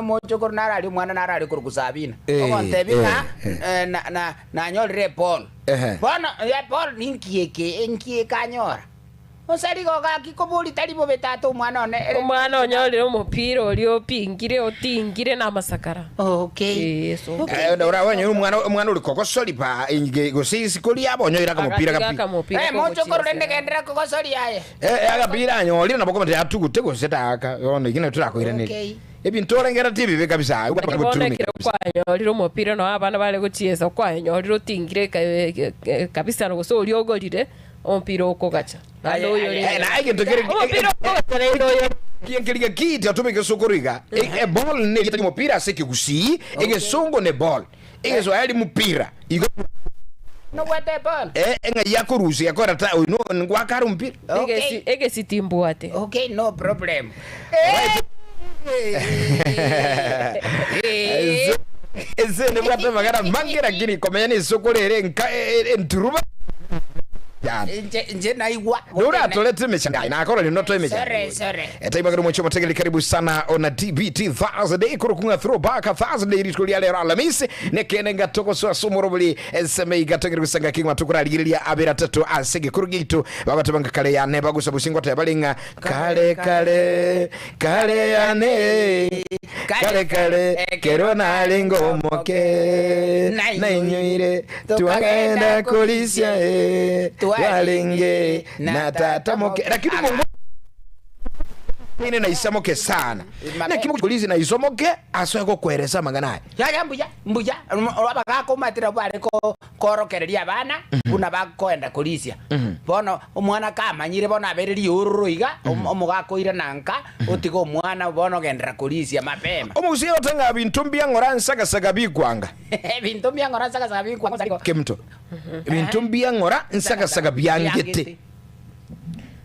mochokor narali mwana narali kurkusabina okontebina na nyolre Paul bona ya Paul ninkieke kanyora osari gogaki kobuli tari bo betatu mwana onyolire umupira oli opingire otingire na masakara. Okay. Eso. Ora wanyu mwana uri kokosoli pa gosisi koli abo nyoira kamupira kapi. Mochokor rende gendera kokosoli yaye. Agapira nyolire naboko mate atugute goseta aka one kine turakoire ne. Okay. Ebintore ngera TV be kabisa ubutumi kwanyolire umupira no abana bale guchiesa kwanyolire otingire kabisa no so oli ogolire ompira okogacha ando yo na igentokere kienkelika kiti atumike sokoriga ball ne yitani mupira seke gusi egesongo ne ball egeso ali mupira igo no wete ball enga yako rusi yakora ta no ngwakara mpira egesitimbu ate. Okay, no problem. Ese ne bwata magara mangira gini komenya sokorere nturuba nje naigwa nura tolete mechanga na akora ni noto imechanga sorry etaiba mwacho mategeli karibu sana ona DBT Thursday kurukunga throwback Thursday rituli ale Alhamisi nekenenga toko so somorobuli eseme gategeri kusanga kingwa tukura ligilia abera tatu asege kurugito babatubanga kale ya ne bagusa busingo tabalinga kale ya ne kale kerona lengo moke na inyuire tuagenda kulisia walenge na tata moke lakini Mungu nene na isamoke sana na kimukulizi na isomoke aswe ko kweresa magana ya mbuya abaka ko matira bale ko korokereria abana una bakoenda kulisia bono omwana kamanyire bona abereri uruiga omugako ira nanka utigo omwana bono gendera kulisia mapema omusiyo tanga bintu mbya saga bikwanga bintu mbya saga bikwanga kemto bintu mbya saga byangete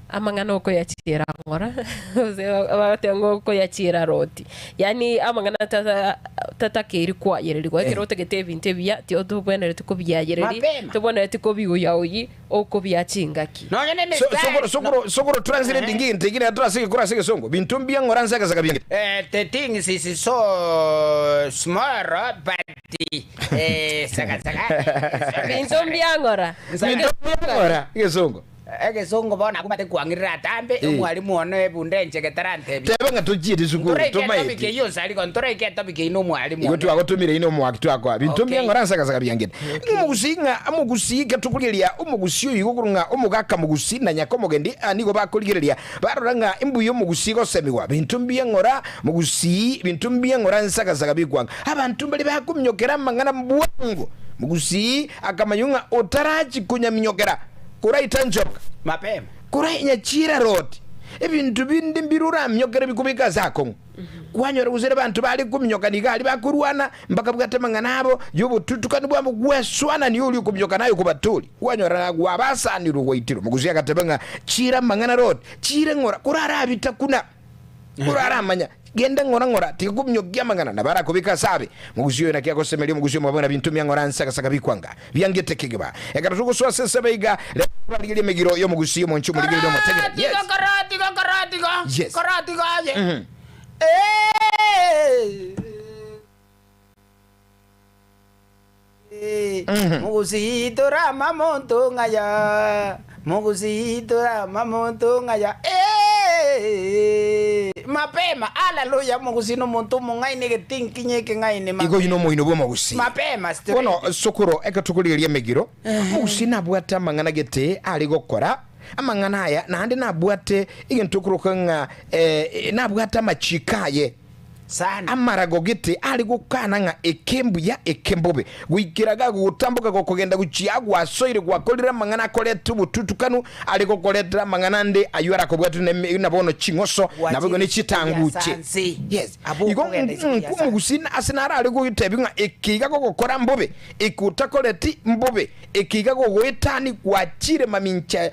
amangano ko yachira ngora abatengo ko yachira roti yani amangana tata keri kwa yereri kwa kero tegete binte bya ti odo bwene reti ko bya yereri to bwene reti ko biyo yaoyi o ko bya chingaki no nyene sokoro translate nginte ngine atrasike kura sike songo bintu mbya ngora nsaka byangete the thing is so small but saka bintu mbya ngora yesongo egesongo bona kumate kwangirira tambe umwalimu ono ebunde nchegetarante tebanga tujiri sukuru tomaye tobike yo sali kontora ke tobike ino mwalimu igotu agotumire ino mwaki akwa bintu byangora saka byangete umugusiga tukuliria umugusiyo yigurunga umugaka mugusina nyakomogendi anigo bakuliria baroranga imbuyo mugusigo semiwa bintu byangora mugusi bintu byangora nsaka bikwanga abantu bali bakumnyokera mangana mbwango mugusi akamayunga otarachi kunyamnyokera kuraita njoka mapema kurainya chira roti ebintu bindi mbirura myokere bikubika zako kwanyora kuzere bantu bali kumnyoka nigali bakurwana mpaka bwatemanga nabo yobo tutukani bwa mugweswana ni uli kumnyoka nayo kubatuli kwanyora gwabasani ruwaitiro muguzi akatebanga chira mangana roti chira ngora kurara bitakuna kurara manya genda ngora tikumnyokia mangana nabara kubika sabe muguziyo na kyako semelio muguziyo mabona bintu myangora nsaka bikwanga byangete kigeba ekatuko so sesebeiga ligile megiro yo muguziyo monchu muligile yo motege karatiga muguzitora mamonto ngaya mapema haleluya mugusino muntu mungaine getinkinye kengaine igo yino moino bwo mugusi mapema wono sokoro ekatukuliria megiro mugusina bwata mangana gete ali gokora amangana aya nandi nabwate igentukurukanga nabwata machikaye sana amarago gite ali gukana nga ekembuya ekembobe gwikiraga gutambuka kokogenda guciya gwasoire gwakolera mangana akoleta ubututukanu ali gokoleta mangana nde ayura ko bwatu nabono chingoso nabego ne chitanguche yes kumugusina asinara ali gutebinga ekiga gokora mbobe ekutakoleti mbobe ekiga gogwetani gwachire mamincha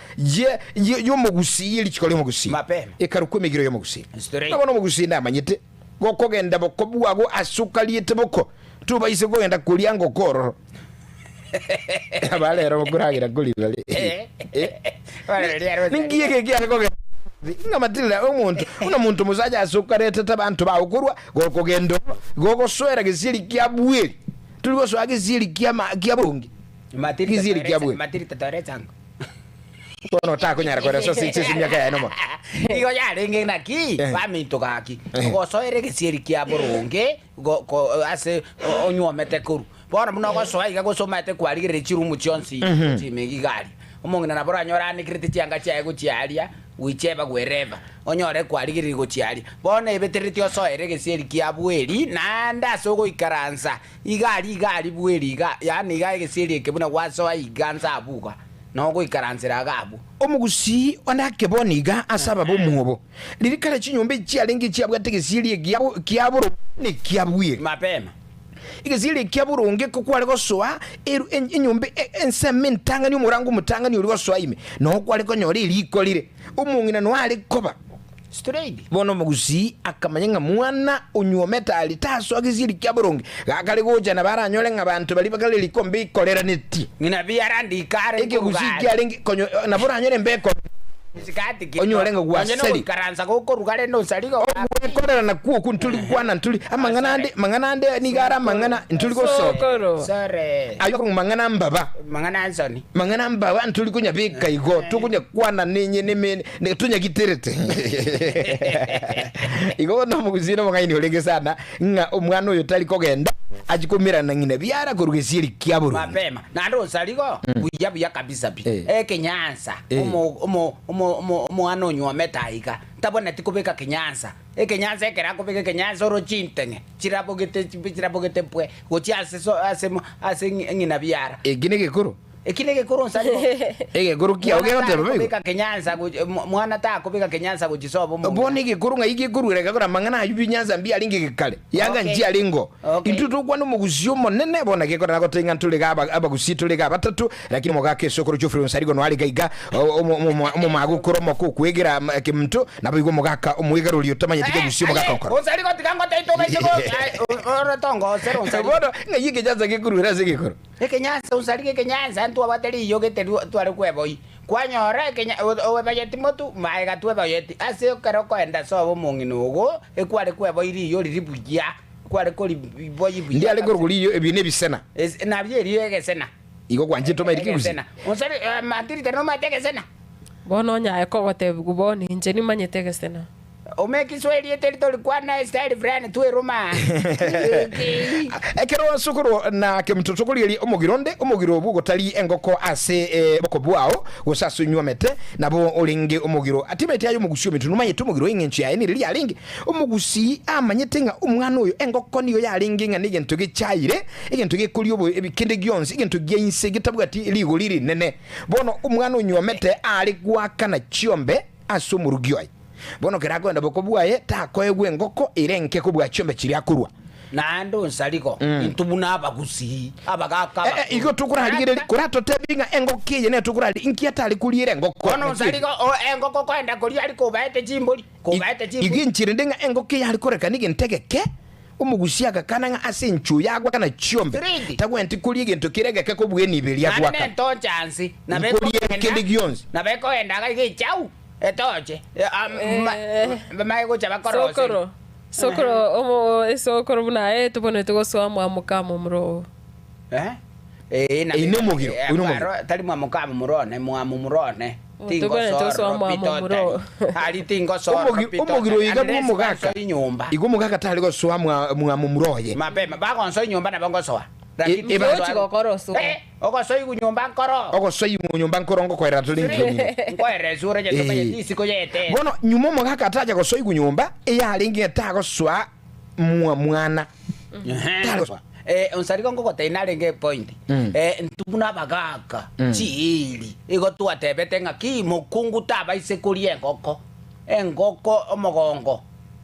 yo mugusi ili chikole mugusi ekarukwemegiro yo mugusi nabono mugusina amanyite gokogenda bokobuwago asukaliete boko tubayise gogenda kulyango kororo abalero mukuragira kuli bale ningiye keke akogenda nga Matildah omuntu una muntu musaja asukarete tabantu bawukurwa gokogendo gokoswera gisiri kya bweli tuliko so agiziri kya burungi Matildah taretanga Bono ta kunyara kwa so sisi miaka ya nomo. Igo ya renge na ki ba minto gaki. Go so ere gisiri kia burunge go ase onyomete kuru. Bono muno go so iga go so mate kwari gire chirumu chonsi chimegi gari. Omongina na bora nyora ni kriti cyanga cyaye go cyaria wicheba gwereva. Onyore kwari gire go cyaria. Bono ebeteriti so ere gisiri kia bweri na ndaso go ikaransa. Igari bweri iga yani iga gisiri kebuna waso iganza abuga. No go ikaranzira gabu omugusi onake boniga asaba bomuobo lirikale chinyombe chialengi chiabwa tegesiri kiaburo ne kiabwire mapema igeziri kiaburunge kukwale go soa enyombe ensementanga ni umurangu mutanga ni uri go soa ime no kwale ko nyori likolire umungina no ali koba straight bono mugusi akamanya mwana unyometa alitaso agiziri kiaburunge gakale goja na baranyole ngabantu bali bakale likombe ikolera neti ngina biarandi kare ege gusiki alengi konyo na boranyole mbeko sikati ki onyolenga gwaseli karanza ko rugale no saligo okolera na kuo kuntuli kwana ntuli manganande ni gara mangana ntuli ko sore ayo ko mangana mbaba mangana ansoni mangana mbaba ntuli kunya bika igo tukunya kwana nenye ne tunya giterete igo no muguzina mwangaini olenge sana nga omwana oyo tali kogenda ajikomera na ngine biara kurugesiri kiaburu mapema na ndo saligo buya kabisa bi Kenyansa mwana onyometa iga tabona tikubeka Kenyansa Kenyansa ekera kubeka Kenyansa oro chintenge chirabogete pwe gochiase so ase ngina biara egine gekuru ekinege kuru nsaligo guru kia ogera kubeka Kenyansa mwana ta kubeka Kenyansa gochisobo mo bone gekuru nga igekuru reka kora mangana ayubi Nyanza mbia linge gekale yanga njia lingo intutu kwano mugusio monene bona gekora nako tenga ntuleka abagusituleka batatu lakini mogake sokoro chofro nsaligo no ali gaiga omumagu koromo ko kwegera kimtu nabigo mogaka omwegaro liyo tamanye tike gusio mogaka okora nsaligo tikango taito gaisego ora tongo sero nsaligo bono nga yige jaza gekuru rase gekoro Kenyansa unsaligo Kenyansa ntu abateri yo gete tware kweboi kwanyora Kenya obayeti motu maiga twebayeti ase karoko enda so mungino ugo ekware kweboi riyo liribugia kware koli boyi bugia ndi ale gorguli ebine bisena na byeri yegesena igo kwanje to mairiki gesena unsali Matildah no mategesena bono nya ko gote guboni nje ni manyete gesena Kiswahili territory kwana style brand tu Roma ekero sukuru na kemtoto kuli omugiro bugo tali engoko ase boko bwao gosasu nywamete nabo olinge omugiro atimete ayo mugusio mitu numanye tumugiro ingenchi ya eni lili alingi omugusi amanyetenga umwana oyo engoko niyo yalingi nga nigento gichaire igento gikuli obo ebikende gyonsi igento gyinse gitabwati ligo liri nene bono umwana onywamete ali gwakana chiombe asumurugyo bono kerakwenda bokobwaye takoegwe ngoko irenke kubwa chombe kiri akurwa nando nsaligo intubuna abagusi abagaka igo tukura haligere kurato tebinga engokiye ne tukura inki atali kulire ngoko ono nsaligo engoko kwenda kuri ali kubaete jimboli iginchire ndenga engokiye ali koreka nige ntegeke umugusi agakananga asenchu yagwa kana chiombe tagwenti kuliye gento kirege ko bwe nibeli yagwa kana nto chansi na beko kende gyonzi na beko enda ga chau etoche bamaye chaba korose sokoro buna tubone tugosoa mukamo muro na ine mugiro tali mukamo murone tingo so muro ali tingo so umugiro yiga mugaka inyumba igo mugaka tali go soa muroye mapema bagonso inyumba na bongosoa Oko soy kunyumba nkoro ngo kwera tulingi kwere sura je tumenye disiko yete bono nyumo mogaka ataja go soy kunyumba eyalingi atago swa mwana unsarigo ngo kotainarenge point ntubuna bagaka chili igo tuatebete ngaki mukungu taba isekuri engoko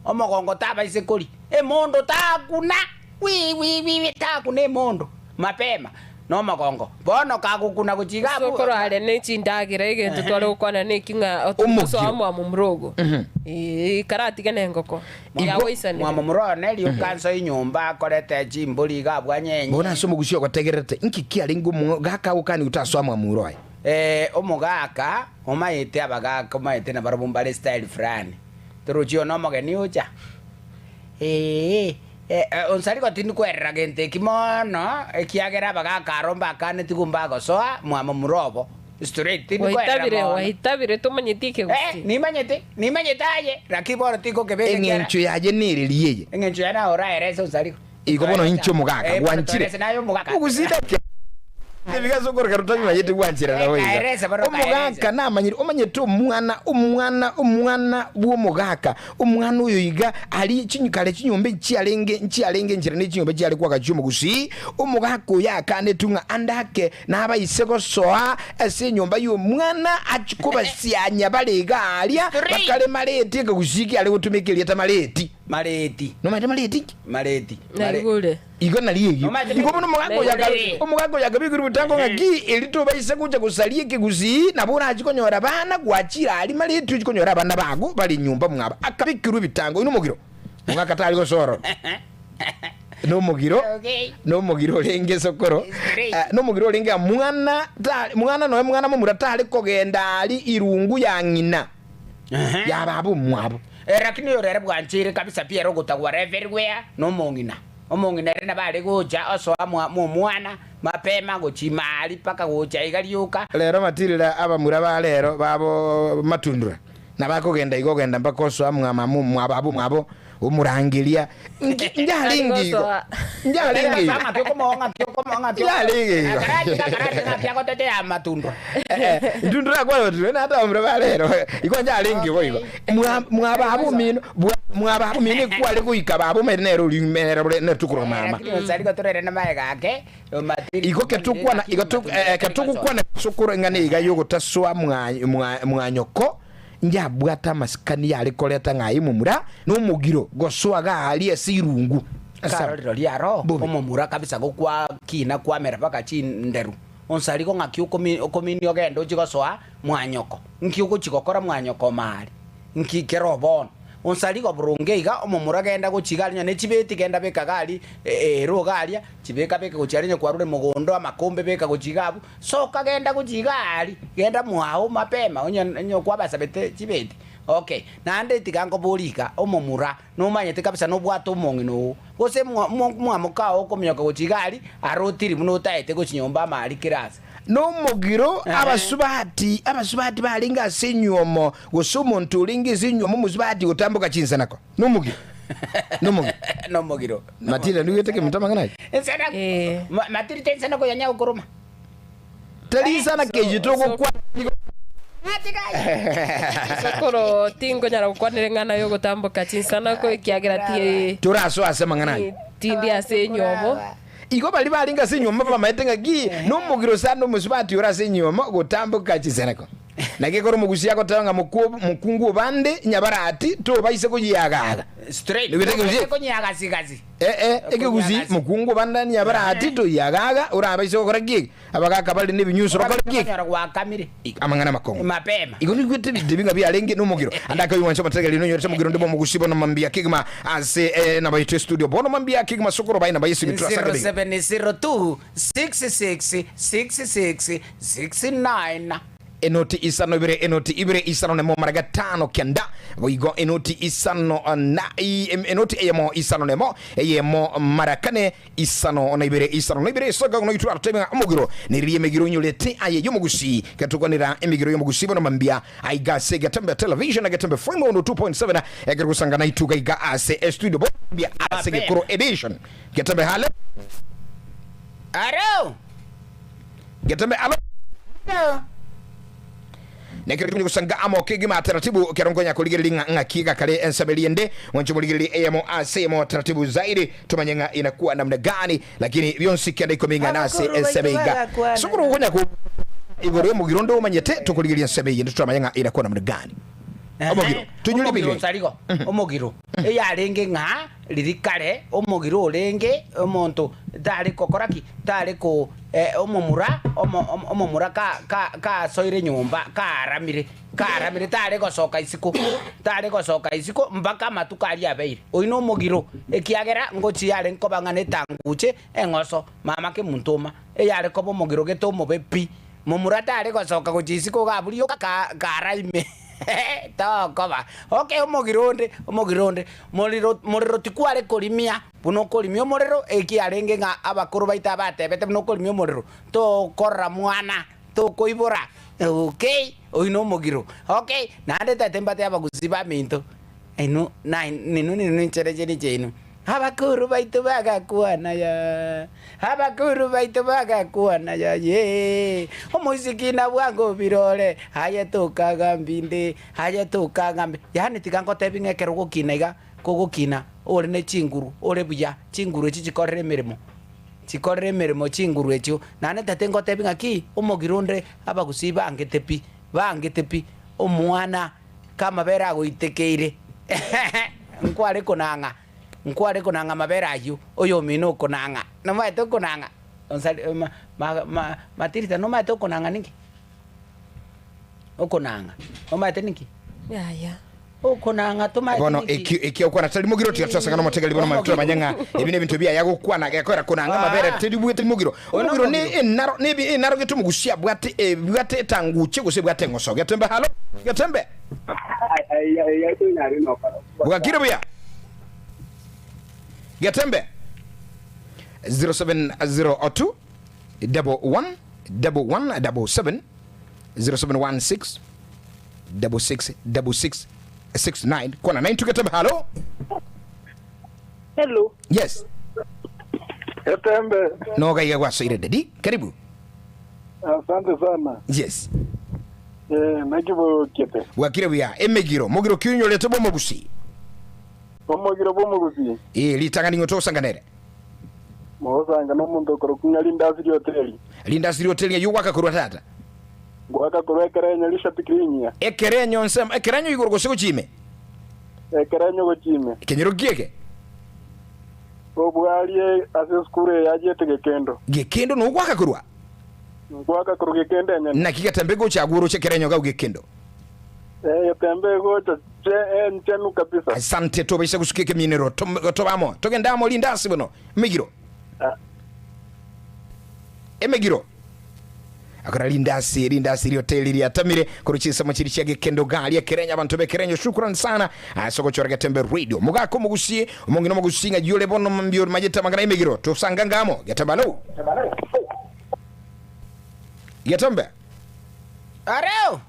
omogongo taba isekuri emondo takuna wi takune emondo mapema no magongo bono kagukuna kuchiga sokoro ale ne chindagira igento twale ukwana ne kinga otuso amwa mumrogo karati gene ngoko yawo isane mwa mumrone li ukanso inyumba korete chimbuli gabwa nyenye bona so mugusio kwategerete inki kiali ngumu gaka ukani utaswa mwa muroye omogaka omaete abagaka omaete na barobumbare style fulani turuchio no mogeni ucha onsari gotini kwerera gente kimono ekiagera abagaka aromba akane tigumba gosoa mwamo murobo straight tini kwerera waitabire tumanyiti ke gusi nimanyete aye rakiboro tiko kebele engencho yaje niririye engencho yana ora erese onsari igobono hincho mugaka gwanchire ugusida Ebigazo kora karutani mayete gwanchira na wega. Omugaka namanyiri omanyete omwana bwo mugaka. Omwana uyo yiga ali chinyikale chinyombe nchialenge njira ne chinyombe cyali kwa kachumo gusi. Omugaka yakane tunga andake naba isego soa ase nyomba yo mwana achikuba sianya balega alia bakale maleti gusiki ali gutumikira ta maleti. No maleti. Nagule. Igo naliye. Igo bono omugago yagabiguru butango ngaki elito bayise kuja kusalie kiguzi nabona akikonyora bana gwachira ali maleti ukikonyora bana bago bali nyumba mwaba akabikiru bitango ino mugiro ngakatali go soro no mugiro lenge sokoro no mugiro lenge mwana no mumura tali kogenda ali irungu ya ngina ya babu mwabo lakini yorere bwanchire kabisa pia rogotagwa everywhere no mongina omongina rena bale goja oso mwana mapema gochimali paka gocha igaliuka lero Matildah abamura ba lero babo matundura nabakogenda igogenda mpaka oso amwama mwababu mwabo umurangilia njalingi ndundura kwa watu na hata amura ba lero iko njalingi boigo mwababu mino kwale kuika babu menero limero ne tukuro mama sari ko torere na mae gake iko ketukukwana sukuro ngane igayo gotaswa mwanyoko njabwata maskani yali koleta ngai mumura no mugiro goswaga ali esirungu asariro liaro omumura kabisa gokwa kina kwa mera paka chinderu onsari ko ngaki okomini ogendo chigosoa mwanyoko nki ugochigokora mwanyoko mali nki kerobon onsari go burunge iga omumura genda gochigalia ne chibeti genda bekagali rogalia chibeka beka gocharinye kwarure mugondo amakombe beka gochigabu soka genda gochigali genda mwao mapema onyo kwa basabete chibeti okay nande tigango bolika omumura no manyete kabisa no bwato mongino gose mwamukao komyoka gochigali arotiri muno taete gochinyomba mali kirasa no mugiro abasubati balinga senyuomo gosomo ntulingi senyuomo muzubati utambuka Chinsa nako no mugiro Matildah nuyeteke mtamangana ensana Matildah ensana ko yanya ukuruma tali sana kejitoko kwa sokoro tingo nyara kwanire ngana yo gutambuka Chinsa nako ikiagira tie turaso asema ngana tindi asenyomo igo bali balinga senyoma baba maetenga gi no mugiro sana musubati ora senyoma gutambuka Chinsa nako nagekoro mugusi yako tanga mukungu bande nyabarati to bayise ko yagaga straight ko nyaga sigazi ekeguzi mukungu banda nyabarati to yagaga ura bayise ko ragi abagaka bali ne binyuso rokagi wa kamire amangana makongo mapema igo ni gwete dibinga bya lenge no mugiro andaka yiwancha batega lino nyorcha mugiro ndimo mugusi bono mambia kigma ase na bayite studio bono mambia kigma sokoro bayina bayise bitrasa kabi 0702 66 66 69 enoti Isano Ibere Isano nemo maraga tano kenda wigo enoti Isano na enoti eyemo Isano nemo eyemo marakane Isano na Ibere soga no itu artema amugiro niriye megiro nyolete aye yomugusi katukanira emigiro yomugusi bono mambia aiga se Getembe Television na Getembe Frame 2.7 egero sangana ituga iga ase studio bombia ase gekoro edition Getembe hale aro Getembe alo nekiri kusanga amo kigima taratibu kerongonya kuligiri ngakiga kale ensabeliende wancho muligiri emo asemo taratibu zaidi tumanyenga inakuwa namna gani lakini byonsi kenda ikominga nase ensabeiga sukuru ngonya ku igoro mu girondo umanyete tukuligiri ensabeiga tumanyenga inakuwa namna gani omogiro tunyuli bige sarigo omogiro eyalenge nga lirikare omogiro olenge omonto dali kokoraki dali ko omomura ka soire nyumba karamire dali gosoka isiko mpaka matukari abeire oino omogiro ekiagera ngochi yale nkobangane tanguche engoso mama ke muntoma eyale kobo omogiro getomo bepi mumurata ari gocoka gucisi ko gaburi karaime tokoba okay omogironde moriro tikware korimia buno korimio moriro eki arenge nga abakuru baita batebete buno korimio moriro to korra mwana to koibora okay oino mogiro okay nande tatembate abagusiba minto eno ninu nchere chenu abakuru baitu bagakuana ya ye omusikina bwango birole haya tokaga mbinde yani tigango tebinge kero gukina iga kugukina ore ne chinguru ore buya chinguru echi chikorere mirimo chinguru echo nane tatengo tebinga ki omogironde abagusiba angetepi omwana kama bera goitekeire nkware konanga mabera ayu oyo mino konanga no maito konanga onsali Matildah no maito konanga ningi okonanga no maito ningi ya okonanga to maito bono ekiokwana tali mugiro tiatsanga no matega libono maito manyanga ebine bintu bya yagokwana gakora konanga mabera tedibuye tali mugiro omugiro ni enaro getumugushia bwate tanguche gose bwate ngoso Getembe halo Getembe bwakire buya Getembe 0702 111177 0716 666669 kona 9 Getembe halo. Hello. Yes. Getembe. Noga ya ire dedi. Karibu. Asante sana. Yes. Nakibo kete. Wakire buya emegiro mugiro kyunyo leto bomogusi. Omogiro bomogusi. Litanga ningo to sanganere. Mosanga no muntu kurukunya Linda Siri Hotel ya yuwaka kurwa tata. Gwaka kurwa ekerenyo lisha pikirinya. Ekerenyo nsema ekerenyo igoro gosego chime. Ekerenyo go chime. Kenyero gieke. Obwalie aseskure yajete gekendo. Gekendo no gwaka kurwa. Gwaka kurwa gekendo nyane. Na Getembe go chaguro chekerenyo ga gekendo. Getembe go chenu kabisa. Asante to baisa kusukike minero to bamo. Togenda mo Linda sibono. Migiro. Emegiro akora Linda Siri Hotel ya Tamire kuruchisa machirichi yake kendo gali ya kerenya abantu bekerenyo shukran sana asoko chora Getembe Radio mugako mugusie umongino mugusinga yule bono mbio majeta magana Emegiro to sangangamo Getabalo Getembe Aro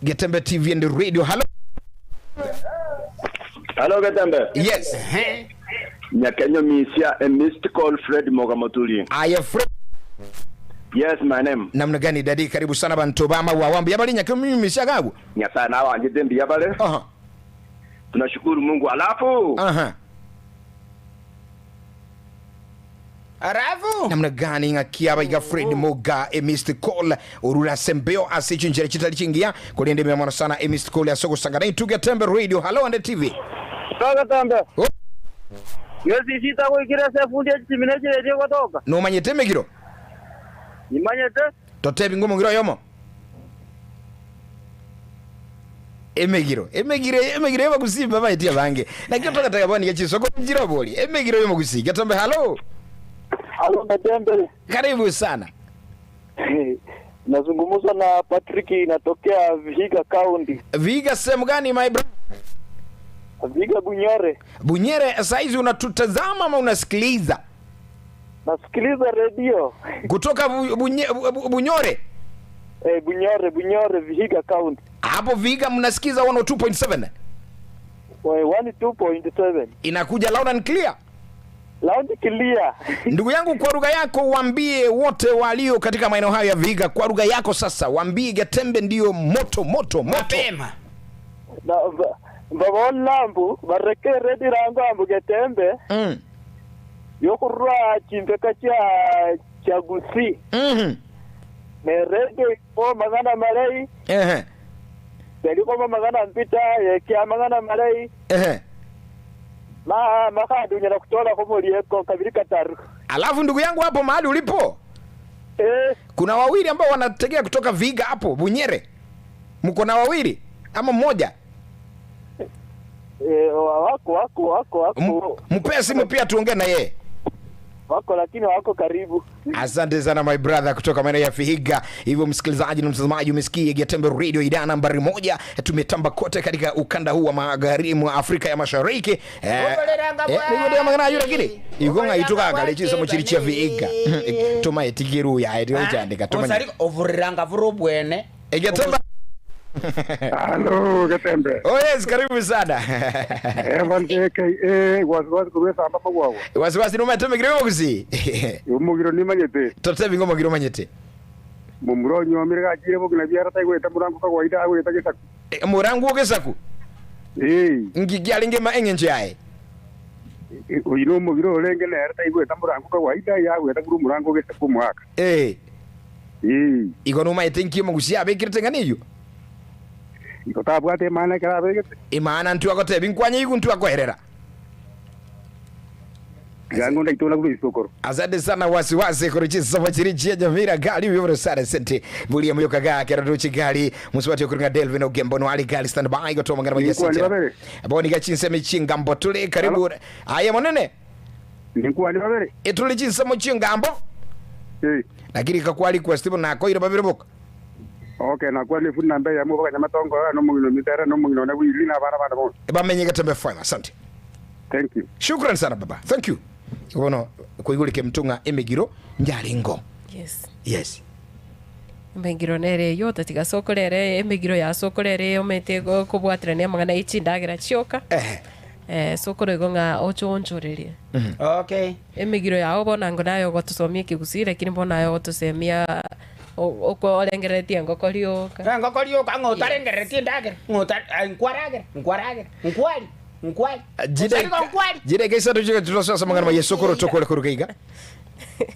Getembe TV and Radio hello Getembe. Yes Nyakenyo misia a mystical Fred Mogamotuli. I am Fred. Yes, my name. Namna gani dadi karibu sana bantu bama wawambi yabali nyakenyo misia gagu. Nyasana wa Getembe yabale. Tunashukuru Mungu alafu. Aravu. Namna gani ngakiaba iga Fred Moga a mystical urula sembeo asichinjere chitali chingia kulende mwana sana a mystical ya soko sangana to Getembe Radio hello on the TV. Getembe. Yesi sita ko ikira se fundi chimineje je gotoka. No manyete Megiro. Imanyete? Totebi ngomo ngiro yomo. Emegiro yeba kusimba baiti abange. Na kyo toka takabani yachisoko njiro boli. Emegiro yomo kusi. Getembe hello. Hello Getembe. Karibu sana. Nazungumza na Patrick natokea Vihiga County. Vihiga sehemu gani my bro? Vihiga Bunyere saizi unatutazama ama unasikiliza? Nasikiliza radio. Kutoka Bunyore? Bunyore Vihiga County. Hapo Vihiga mnasikiza 102.7? 102.7. Inakuja loud and clear? Loud clear. Ndugu yangu kwa lugha yako waambie wote walio katika maeneo hayo ya Vihiga kwa lugha yako sasa waambie Getembe ndio moto. Mapema. Babolambu bareke redi rango ambu Getembe. Yokurwa chimbeka cha Gusi. Ne redi ko magana malai. Beli ko magana mpita kia magana malai. Maka dunyara kutola ko molieko kabiri kataru. Alafu ndugu yangu hapo mahali ulipo? Kuna wawili ambao wanategea kutoka Vihiga hapo Bunyere. Mko na wawili ama mmoja? Wako. Mpea simu pia tuongee na yeye. Wako lakini wako karibu. Asante sana my brother kutoka maeneo ya Vihiga. Hivyo msikilizaji na mtazamaji, umesikia Getembe Radio idhaa nambari 1. Tumetamba kote katika ukanda huu wa magharibi mwa Afrika ya Mashariki. Ndio magana yule lakini igonga ituka kalechiza muchirichia Vihiga. Toma etikiru ya ndio cyandika toma. Osari ovuranga vurubwene. Getembe. Hello, Getembe. Oh yes, karibu sana. Wasiwasi kubesa ambapo wao. Wasiwasi numeteme kirimo kusi. Umugiro ni manyete. Totebi ngoma giro manyete. Mumuro Nyamira agire bo kina biara taigwe tamurangu kwa waida agwe tagesaku. Murangu gesaku. Ngigialinge ma engenje yae. Oyino mugiro lenge na taigwe tamurangu kwa waida yagwe takuru murangu gesaku mwaka. Ikono ma etenki mo kusi abekirtenganiyo. Ikotabwate mana kala begete. Imana ntu akotebi nkwanye igu ntu akoherera. Yangu ndaitola kuri isokoro. Asante sana wasiwasi kuri Chinsa Nyamira Nyamira gali vivyo sana sente bulia myoka ga kera ruchi gali muswati okuringa Delvin Ogembo no ali gali stand by go to mangana mwa sente. Boni ga Chinsa michinga mbotule karibu. Aya monene. Ninkwani babere. Etuli Chinsa michinga mbo. Lakini kakwali kwa Steve na koira babere boka. Okay, na kwani fundi namba ya mubaka nyamatongo no mungino mitera no mungino na wili na bana bo. Bamenye Getembe FM. Asante. Thank you. Shukran sana baba. Thank you. Iwono kuigulike mtunga emigiro njalingo. Yes. Emigiro nere yo tatiga sokorere emigiro ya sokorere ometego kubwatirania magana ichindagira chioka. Sokoro igonga ochonchorerie. Okay. Emigiro ya obona ngonayo gotusomie kigusi lakini bona yo gotusemia oko olengeretie ngokorioka. Ngokorioka ngotarengeretie ndagera. Nkwaragera. Nkwali. Jide kesa tujike tutosa mangana ma yesokoro tokole kurukeiga.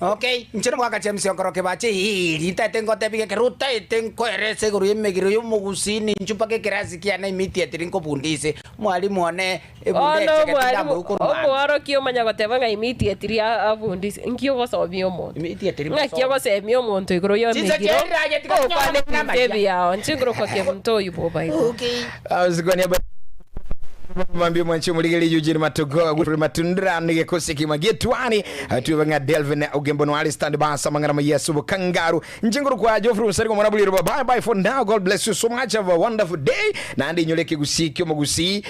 Okay, nchino mwaka chemsi okoro kebache hili tatengo tepike keruta itenko erese guru yemegiro yomugusini nchupa ke kirasi kia na imiti atirinko bundise mwalimu one ebunde cheketa murukuru ma. Obo kio manya gotebanga imiti atiria abundise nkio gosobio mo. Imiti atiria. Ngakio gosemio monto igoro yomegiro. Tebi yao nchingoro kwa kemto yupo Obaigwa. Okay. Azigoni Mambio mwancho muligeli yujiri matogo guturi matundra nige kosiki magetwani atuwanga Delvin Ogembo no ali stand by samangana mayesu kangaru njinguru kwa Jofru usariko mwanabuliro bye bye for now. God bless you so much. Have a wonderful day. Na ndi nyoleke gusiki omugusi